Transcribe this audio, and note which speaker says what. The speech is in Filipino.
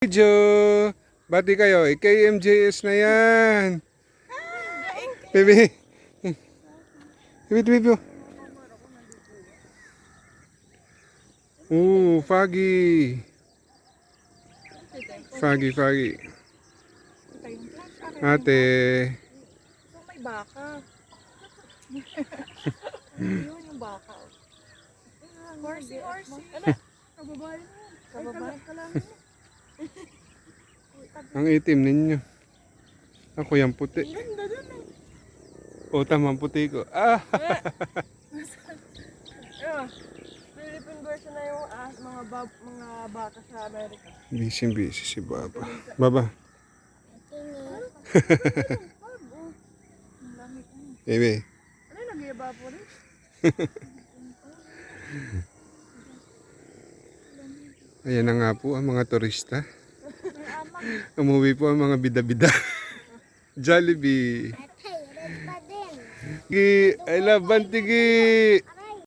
Speaker 1: Video! Bati kayo, KMJS na yan! Baby! Baby! Foggy! Foggy! Ate!
Speaker 2: May baka. Yun yung baka. Horsey. Ano? Kababae mo. Kababae ka lang.
Speaker 1: Ang itim ninyo. Ako yung puti.
Speaker 2: Ganda dun eh.
Speaker 1: O, tamang puti ko. Ah!
Speaker 2: Philippine version na yung mga baka sa Amerika.
Speaker 1: Busy si Baba. Baba. Baby.
Speaker 2: Ano yung nag-evaporate?
Speaker 1: Ayan na nga po ang mga turista. Umuwi po ang mga bida-bida. Jollibee. I love Bantigi.